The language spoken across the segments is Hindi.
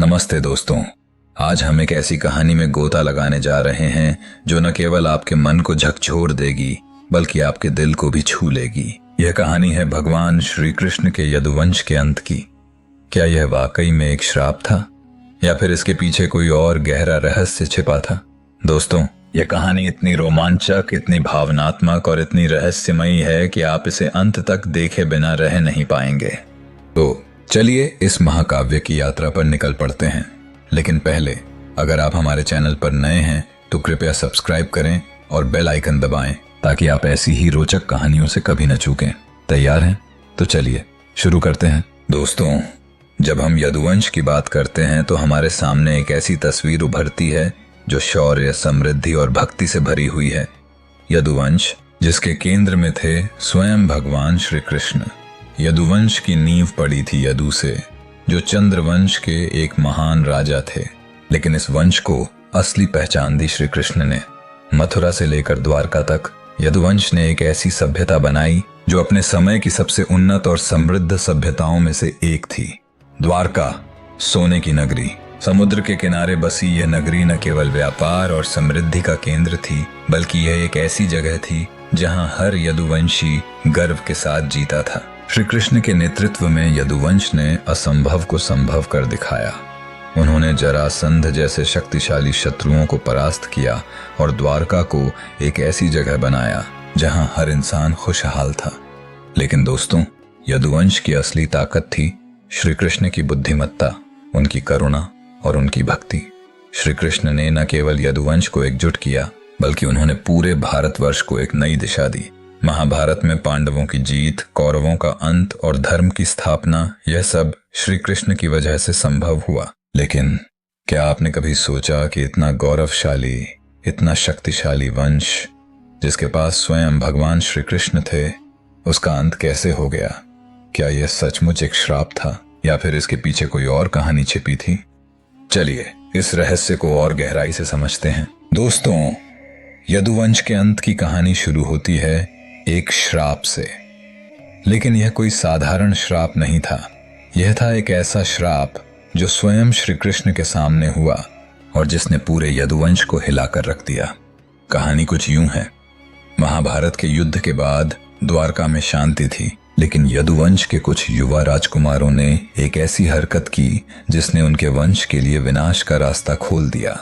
नमस्ते दोस्तों। आज हम एक ऐसी कहानी में गोता लगाने जा रहे हैं जो न केवल आपके मन को झकझोर देगी बल्कि आपके दिल को भी छू लेगी। यह कहानी है भगवान श्री कृष्ण के यदुवंश के अंत की। क्या यह वाकई में एक श्राप था या फिर इसके पीछे कोई और गहरा रहस्य छिपा था? दोस्तों, यह कहानी इतनी रोमांचक, इतनी भावनात्मक और इतनी रहस्यमयी है कि आप इसे अंत तक देखे बिना रह नहीं पाएंगे। तो चलिए इस महाकाव्य की यात्रा पर निकल पड़ते हैं। लेकिन पहले, अगर आप हमारे चैनल पर नए हैं तो कृपया सब्सक्राइब करें और बेल आइकन दबाएं ताकि आप ऐसी ही रोचक कहानियों से कभी न चूकें। तैयार हैं? तो चलिए शुरू करते हैं। दोस्तों, जब हम यदुवंश की बात करते हैं तो हमारे सामने एक ऐसी तस्वीर उभरती है जो शौर्य, समृद्धि और भक्ति से भरी हुई है। यदुवंश, जिसके केंद्र में थे स्वयं भगवान श्री कृष्ण। यदुवंश की नींव पड़ी थी यदु से, जो चंद्रवंश के एक महान राजा थे। लेकिन इस वंश को असली पहचान दी श्री कृष्ण ने। मथुरा से लेकर द्वारका तक यदुवंश ने एक ऐसी सभ्यता बनाई जो अपने समय की सबसे उन्नत और समृद्ध सभ्यताओं में से एक थी। द्वारका, सोने की नगरी। समुद्र के किनारे बसी यह नगरी न केवल व्यापार और समृद्धि का केंद्र थी, बल्कि यह एक ऐसी जगह थी जहां हर यदुवंशी गर्व के साथ जीता था। श्री कृष्ण के नेतृत्व में यदुवंश ने असंभव को संभव कर दिखाया। उन्होंने जरासंध जैसे शक्तिशाली शत्रुओं को परास्त किया और द्वारका को एक ऐसी जगह बनाया जहां हर इंसान खुशहाल था। लेकिन दोस्तों, यदुवंश की असली ताकत थी श्री कृष्ण की बुद्धिमत्ता, उनकी करुणा और उनकी भक्ति। श्री कृष्ण ने न केवल यदुवंश को एकजुट किया, बल्कि उन्होंने पूरे भारतवर्ष को एक नई दिशा दी। महाभारत में पांडवों की जीत, कौरवों का अंत और धर्म की स्थापना, यह सब श्री कृष्ण की वजह से संभव हुआ। लेकिन क्या आपने कभी सोचा कि इतना गौरवशाली, इतना शक्तिशाली वंश, जिसके पास स्वयं भगवान श्री कृष्ण थे, उसका अंत कैसे हो गया? क्या यह सचमुच एक श्राप था या फिर इसके पीछे कोई और कहानी छिपी थी? चलिए इस रहस्य को और गहराई से समझते हैं। दोस्तों, यदुवंश के अंत की कहानी शुरू होती है एक श्राप से। लेकिन यह कोई साधारण श्राप नहीं था। यह था एक ऐसा श्राप जो स्वयं श्री कृष्ण के सामने हुआ और जिसने पूरे यदुवंश को हिलाकर रख दिया। कहानी कुछ यूं है। महाभारत के युद्ध के बाद द्वारका में शांति थी, लेकिन यदुवंश के कुछ युवा राजकुमारों ने एक ऐसी हरकत की जिसने उनके वंश के लिए विनाश का रास्ता खोल दिया।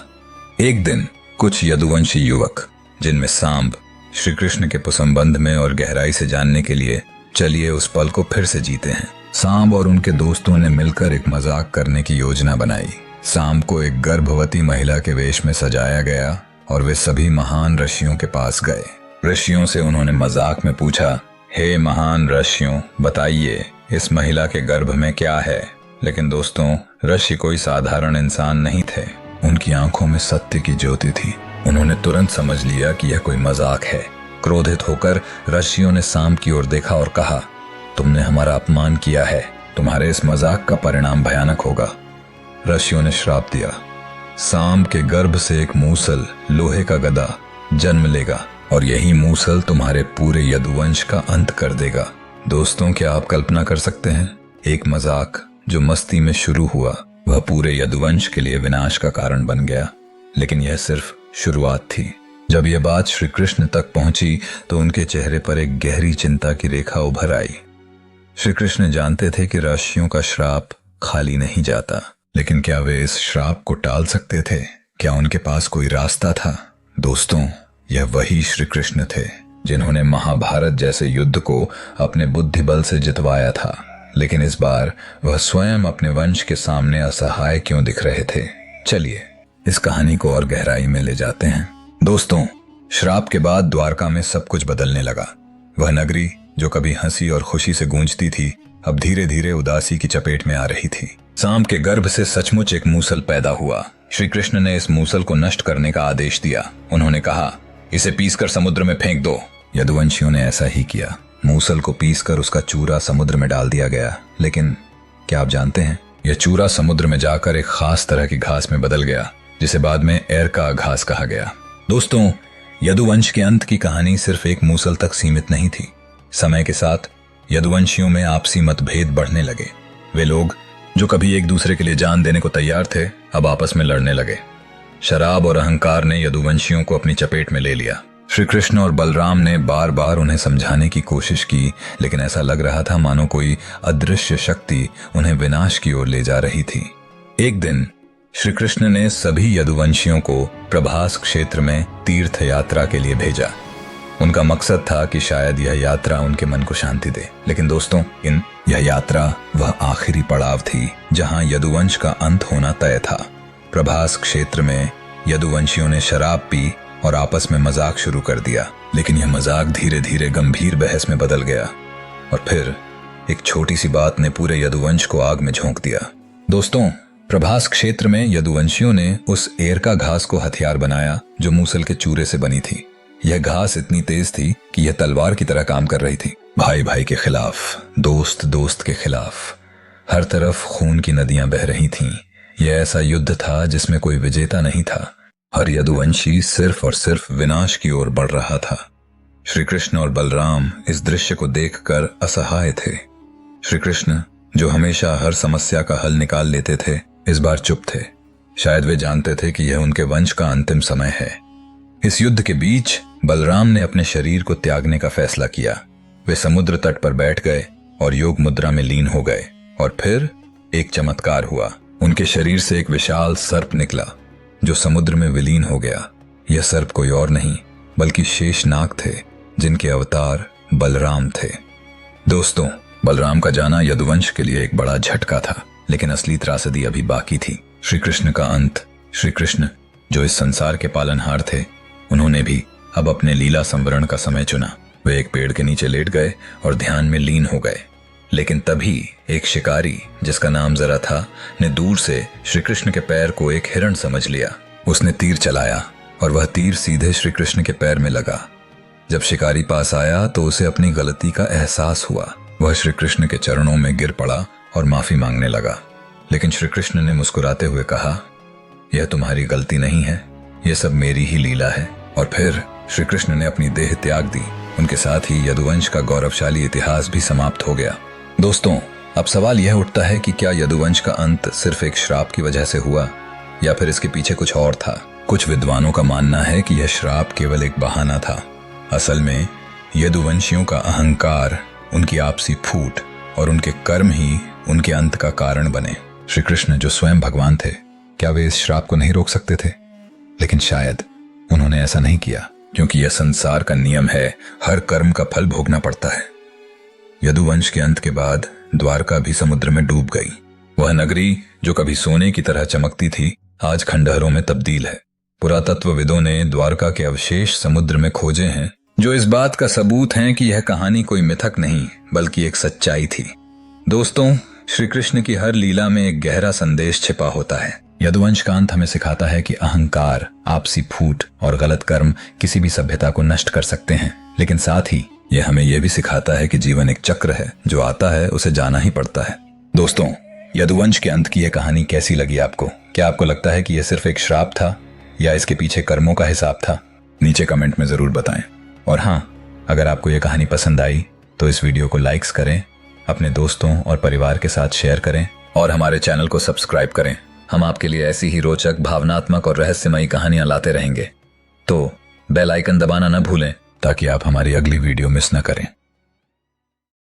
एक दिन कुछ यदुवंशी युवक, जिनमें सांब, श्री कृष्ण के संबंध में और गहराई से जानने के लिए चलिए उस पल को फिर से जीते हैं। सांब और उनके दोस्तों ने मिलकर एक मजाक करने की योजना बनाई। सांब को एक गर्भवती महिला के वेश में सजाया गया और वे सभी महान ऋषियों के पास गए। ऋषियों से उन्होंने मजाक में पूछा, हे महान ऋषियों, बताइए इस महिला के गर्भ में क्या है? लेकिन दोस्तों, ऋषि कोई साधारण इंसान नहीं थे। उनकी आंखों में सत्य की ज्योति थी। उन्होंने तुरंत समझ लिया कि यह कोई मजाक है। क्रोधित होकर ऋषियों ने सांब की ओर देखा और कहा, तुमने हमारा अपमान किया है, तुम्हारे इस मजाक का परिणाम भयानक होगा। ऋषियों ने श्राप दिया, सांब के गर्भ से एक मूसल, लोहे का गदा जन्म लेगा और यही मूसल तुम्हारे पूरे यदुवंश का अंत कर देगा। दोस्तों, क्या आप कल्पना कर सकते हैं? एक मजाक जो मस्ती में शुरू हुआ, वह पूरे यदुवंश के लिए विनाश का कारण बन गया। लेकिन यह सिर्फ शुरुआत थी। जब यह बात श्री कृष्ण तक पहुंची तो उनके चेहरे पर एक गहरी चिंता की रेखा उभर आई। श्री कृष्ण जानते थे कि ऋषियों का श्राप खाली नहीं जाता, लेकिन क्या वे इस श्राप को टाल सकते थे? क्या उनके पास कोई रास्ता था? दोस्तों, यह वही श्री कृष्ण थे जिन्होंने महाभारत जैसे युद्ध को अपने बुद्धि बल से जितवाया था। लेकिन इस बार वह स्वयं अपने वंश के सामने असहाय क्यों दिख रहे थे? चलिए इस कहानी को और गहराई में ले जाते हैं। दोस्तों, श्राप के बाद द्वारका में सब कुछ बदलने लगा। वह नगरी जो कभी हंसी और खुशी से गूंजती थी, अब धीरे धीरे उदासी की चपेट में आ रही थी। सांब के गर्भ से सचमुच एक मूसल पैदा हुआ। श्री कृष्ण ने इस मूसल को नष्ट करने का आदेश दिया। उन्होंने कहा, इसे पीसकर समुद्र में फेंक दो। यदुवंशियों ने ऐसा ही किया। मूसल को पीसकर उसका चूरा समुद्र में डाल दिया गया। लेकिन क्या आप जानते हैं, यह चूरा समुद्र में जाकर एक खास तरह की घास में बदल गया, जिसे बाद में एरका घास कहा गया। दोस्तों, यदुवंश के अंत की कहानी सिर्फ एक मूसल तक सीमित नहीं थी। समय के साथ यदुवंशियों में आपसी मतभेद बढ़ने लगे। वे लोग जो कभी एक दूसरे के लिए जान देने को तैयार थे, अब आपस में लड़ने लगे। शराब और अहंकार ने यदुवंशियों को अपनी चपेट में ले लिया। श्री कृष्ण और बलराम ने बार बार उन्हें समझाने की कोशिश की, लेकिन ऐसा लग रहा था मानो कोई अदृश्य शक्ति उन्हें विनाश की ओर ले जा रही थी। एक दिन श्री कृष्ण ने सभी यदुवंशियों को प्रभास क्षेत्र में तीर्थ यात्रा के लिए भेजा। उनका मकसद था कि शायद यह यात्रा उनके मन को शांति दे। लेकिन दोस्तों, यह यात्रा वह आखिरी पड़ाव थी जहां यदुवंश का अंत होना तय था। प्रभास क्षेत्र में यदुवंशियों ने शराब पी और आपस में मजाक शुरू कर दिया, लेकिन यह मजाक धीरे धीरे गंभीर बहस में बदल गया और फिर एक छोटी सी बात ने पूरे यदुवंश को आग में झोंक दिया। दोस्तों, प्रभास क्षेत्र में यदुवंशियों ने उस एरका घास को हथियार बनाया जो मूसल के चूरे से बनी थी। यह घास इतनी तेज थी कि यह तलवार की तरह काम कर रही थी। भाई भाई के खिलाफ, दोस्त दोस्त के खिलाफ, हर तरफ खून की नदियां बह रही थीं। यह ऐसा युद्ध था जिसमें कोई विजेता नहीं था। हर यदुवंशी सिर्फ और सिर्फ विनाश की ओर बढ़ रहा था। श्री कृष्ण और बलराम इस दृश्य को देखकर असहाय थे। श्री कृष्ण, जो हमेशा हर समस्या का हल निकाल लेते थे, इस बार चुप थे। शायद वे जानते थे कि यह उनके वंश का अंतिम समय है। इस युद्ध के बीच बलराम ने अपने शरीर को त्यागने का फैसला किया। वे समुद्र तट पर बैठ गए और योग मुद्रा में लीन हो गए और फिर एक चमत्कार हुआ। उनके शरीर से एक विशाल सर्प निकला जो समुद्र में विलीन हो गया। यह सर्प कोई और नहीं बल्कि शेषनाग थे, जिनके अवतार बलराम थे। दोस्तों, बलराम का जाना यदुवंश के लिए एक बड़ा झटका था, लेकिन असली त्रासदी अभी बाकी थी। श्री कृष्ण का अंत। श्री कृष्ण, जो इस संसार के पालनहार थे, उन्होंने भी अब अपने लीला संवरण का समय चुना। वे एक पेड़ के नीचे लेट गए और ध्यान में लीन हो गए। लेकिन तभी एक शिकारी, जिसका नाम जरा था, ने दूर से श्री कृष्ण के पैर को एक हिरण समझ लिया। उसने तीर चलाया और वह तीर सीधे श्री कृष्ण के पैर में लगा। जब शिकारी पास आया तो उसे अपनी गलती का एहसास हुआ। वह श्री कृष्ण के चरणों में गिर पड़ा और माफी मांगने लगा। लेकिन श्री कृष्ण ने मुस्कुराते हुए कहा, यह तुम्हारी गलती नहीं है, यह सब मेरी ही लीला है। और फिर श्री कृष्ण ने अपनी देह त्याग दी। उनके साथ ही यदुवंश का गौरवशाली इतिहास भी समाप्त हो गया। दोस्तों, अब सवाल यह उठता है कि क्या यदुवंश का अंत सिर्फ एक श्राप की वजह से हुआ या फिर इसके पीछे कुछ और था। कुछ विद्वानों का मानना है कि यह श्राप केवल एक बहाना था। असल में यदुवंशियों का अहंकार, उनकी आपसी फूट और उनके कर्म ही उनके अंत का कारण बने। श्री कृष्ण, जो स्वयं भगवान थे, क्या वे इस श्राप को नहीं रोक सकते थे? लेकिन शायद उन्होंने ऐसा नहीं किया, क्योंकि यह संसार का नियम है, हर कर्म का फल भोगना पड़ता है। यदुवंश के अंत के बाद द्वारका भी समुद्र में डूब गई। वह नगरी जो कभी सोने की तरह चमकती थी, आज खंडहरों में तब्दील है। पुरातत्वविदों ने द्वारका के अवशेष समुद्र में खोजे हैं, जो इस बात का सबूत हैं कि यह कहानी कोई मिथक नहीं बल्कि एक सच्चाई थी। दोस्तों, श्री कृष्ण की हर लीला में एक गहरा संदेश छिपा होता है। यदुवंश का अंत हमें सिखाता है कि अहंकार, आपसी फूट और गलत कर्म किसी भी सभ्यता को नष्ट कर सकते हैं, लेकिन साथ ही यह हमें यह भी सिखाता है कि जीवन एक चक्र है, जो आता है उसे जाना ही पड़ता है। दोस्तों, यदुवंश के अंत की यह कहानी कैसी लगी आपको? क्या आपको लगता है कि यह सिर्फ एक श्राप था या इसके पीछे कर्मों का हिसाब था? नीचे कमेंट में जरूर बताएं। और हाँ, अगर आपको यह कहानी पसंद आई तो इस वीडियो को लाइक्स करें, अपने दोस्तों और परिवार के साथ शेयर करें और हमारे चैनल को सब्सक्राइब करें। हम आपके लिए ऐसी ही रोचक, भावनात्मक और रहस्यमयी कहानियां लाते रहेंगे। तो बेल आइकन दबाना न भूलें ताकि आप हमारी अगली वीडियो मिस न करें।